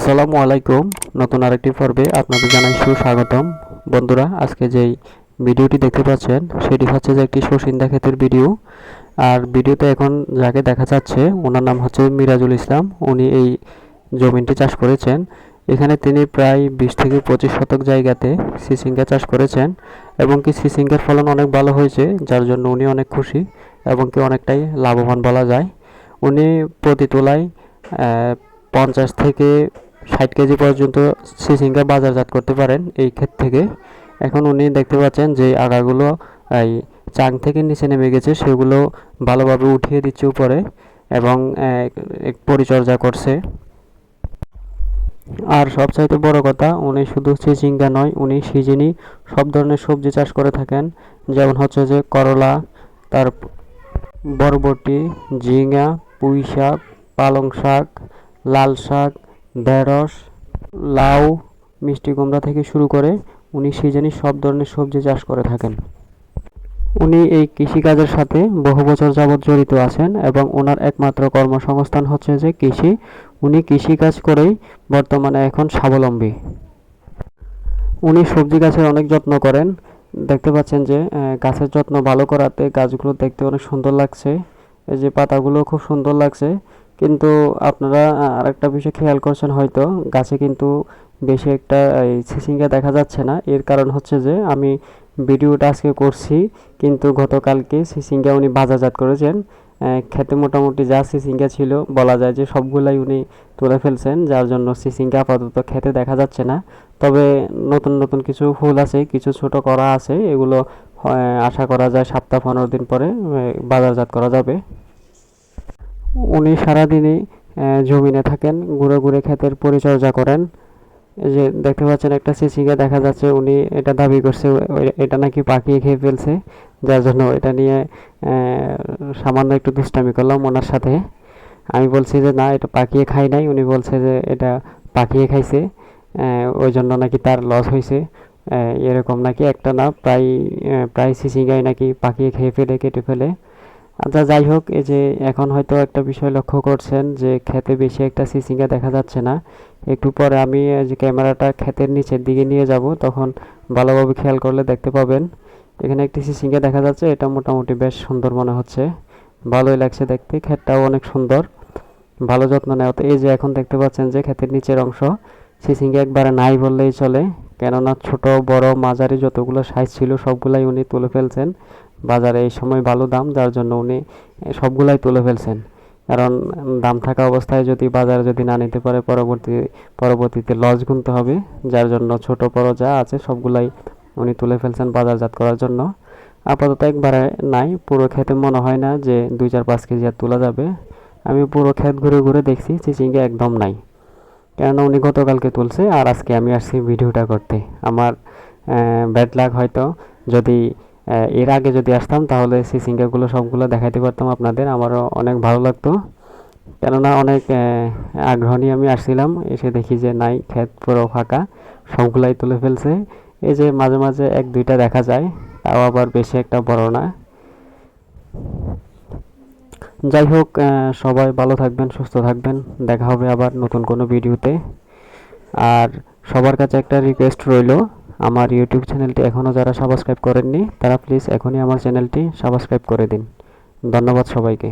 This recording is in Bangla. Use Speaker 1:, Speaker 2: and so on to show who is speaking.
Speaker 1: আসসালামু আলাইকুম। নতুন আরেকটি পর্বে আপনাদের জানাই সুস্বাগতম। বন্ধুরা, আজকে যেই ভিডিওটি দেখতে পাচ্ছেন সেটি হচ্ছে যে একটি সসিন্দা ক্ষেতের ভিডিও। আর ভিডিওতে এখন যাকে দেখা যাচ্ছে ওনার নাম হচ্ছে মিরাজুল ইসলাম। উনি এই জমিটি চাষ করেছেন। এখানে তিনি প্রায় 20 থেকে 25 শতক জায়গাতে সিসিঙ্গা চাষ করেছেন এবং কি সিসিঙ্গার ফলন অনেক ভালো হয়েছে, যার জন্য উনি অনেক খুশি এবং কি অনেকটাই লাভবান বলা যায়। উনি প্রতি তোলায় 50 থেকে 60 কেজি পর্যন্ত সিসিঙ্গা বাজারজাত করতে পারেন এই ক্ষেত থেকে। এখন উনি দেখতে পাচ্ছেন যে আগাগুলো এই চাং থেকে নিচে নেমে গেছে, সেগুলো ভালোভাবে উঠিয়ে দিচ্ছে উপরে এবং পরিচর্যা করছে। আর সবচাইতে বড় কথা, উনি শুধু চিচিঙ্গা নয়, উনি সিজনই সব ধরনের সবজি চাষ করে থাকেন। যেমন হচ্ছে যে করলা, তার বরবটি, ঝিঙা, পুঁই শাক, পালং শাক, লাল শাক, ঢেঁড়স, লাউ, মিষ্টি কুমড়া থেকে শুরু করে উনি সিজনই সব ধরনের সবজি চাষ করে থাকেন। উনি এই কৃষিকাজের সাথে বহু বছর যাবৎ জড়িত আছেন এবং ওনার একমাত্র কর্মসংস্থান হচ্ছে যে কৃষি। উনি কৃষিকাজ করেই বর্তমানে এখন স্বাবলম্বী। উনি সবজি গাছের অনেক যত্ন করেন। দেখতে পাচ্ছেন যে গাছের যত্ন ভালো করাতে গাছগুলো দেখতে অনেক সুন্দর লাগছে। এই যে পাতাগুলো খুব সুন্দর লাগছে। কিন্তু আপনারা আরেকটা বিষয় খেয়াল করছেন হয়তো, গাছে কিন্তু বেশি একটা এই চিচিঙ্গা দেখা যাচ্ছে না। এর কারণ হচ্ছে যে আমি ভিডিওটা আজকে করছি, কিন্তু গতকালকে চিচিঙ্গা উনি বাজারজাত করেছেন। খেতে মোটামুটি যা চিচিঙ্গা ছিল বলা যায় যে সবগুলাই উনি তুলে ফেলছেন, যার জন্য চিচিঙ্গা আপাতত খেতে দেখা যাচ্ছে না। তবে নতুন নতুন কিছু ফুল আছে, কিছু ছোট করা আছে, এগুলো আশা করা যায় সপ্তাহ 15 দিন পরে বাজারজাত করা যাবে। উনি সারাদিনই জমিনে থাকেন, ঘুরে ঘুরে ক্ষেতের পরিচর্যা করেন। এই যে দেখতে পাচ্ছেন একটা চিচিঙ্গা দেখা যাচ্ছে, উনি এটা দাবি করছে এটা নাকি পাখিয়ে খেয়ে ফেলছে, যার জন্য এটা নিয়ে সামান্য একটু দুষ্টামি করলাম ওনার সাথে। আমি বলছি যে না, এটা পাখিয়ে খাই নাই। উনি বলছে যে এটা পাখিয়ে খাইছে, ওই জন্য নাকি তার লস হয়েছে। এরকম নাকি একটা না, প্রায় চিচিঙ্গাই নাকি পাখিয়ে খেয়ে ফেলে, কেটে ফেলে। আচ্ছা, যাই হোক, এই যে এখন হয়তো একটা বিষয় লক্ষ্য করছেন যে ক্ষেতে বেশি একটা চিচিঙ্গা দেখা যাচ্ছে না। একটু পরে আমি যে ক্যামেরাটা ক্ষেতের নিচের দিকে নিয়ে যাব, তখন ভালোভাবে খেয়াল করলে দেখতে পাবেন এখানে একটি চিচিঙ্গা দেখা যাচ্ছে। এটা মোটামুটি বেশ সুন্দর মনে হচ্ছে, ভালোই লাগছে দেখতে। ক্ষেতটাও অনেক সুন্দর, ভালো যত্ন নেওয়াতে। এই যে এখন দেখতে পাচ্ছেন যে ক্ষেতের নিচের অংশ চিচিঙ্গা একবারে নাই বললেই চলে, কেননা ছোট বড় মাঝারি যতগুলো সাইজ ছিল সবগুলাই উনি তুলে ফেলছেন। বাজারে এই সময় ভালো দাম, যার জন্য উনি সবগুলাই তুলে ফেলছেন। কারণ দাম থাকা অবস্থায় যদি বাজারে যদি না নিতে পারে পরবর্তীতে লস গুনতে হবে, যার জন্য ছোট বড় যা আছে সবগুলাই উনি তুলে ফেলছেন বাজারজাত করার জন্য। আপাতত একবারে নাই, পুরো ক্ষেতে মনে হয় না যে 2-4-5 কেজি আর তোলা যাবে। আমি পুরো ক্ষেত ঘুরে ঘুরে দেখছি, চিচিঙ্গা একদম নাই, কেননা উনি গতকালকে তুলছে আর আজকে আমি আসছি ভিডিওটা করতে। আমার ব্যাড লাক হয়তো, যদি এর আগে যদি আসতাম তাহলে চিচিঙ্গাগুলো সবগুলো দেখাইতে পারতাম আপনাদের, আমারও অনেক ভালো লাগতো। কেননা অনেক আগ্রহ নিয়ে আমি আসছিলাম, এসে দেখি যে নাই, ক্ষেত পুরো ফাঁকা, সবগুলাই তুলে ফেলছে। এই যে মাঝে মাঝে 1-2টা দেখা যায়, তাও আবার বেশি একটা বড় না। যাই হোক, সবাই ভালো থাকবেন, সুস্থ থাকবেন। দেখা হবে আবার নতুন কোনো ভিডিওতে। আর সবার কাছে একটা রিকোয়েস্ট রইল, আমার ইউটিউব চ্যানেলটি এখনও যারা সাবস্ক্রাইব করেননি তারা প্লিজ এখনই আমার চ্যানেলটি সাবস্ক্রাইব করে দিন। ধন্যবাদ সবাইকে।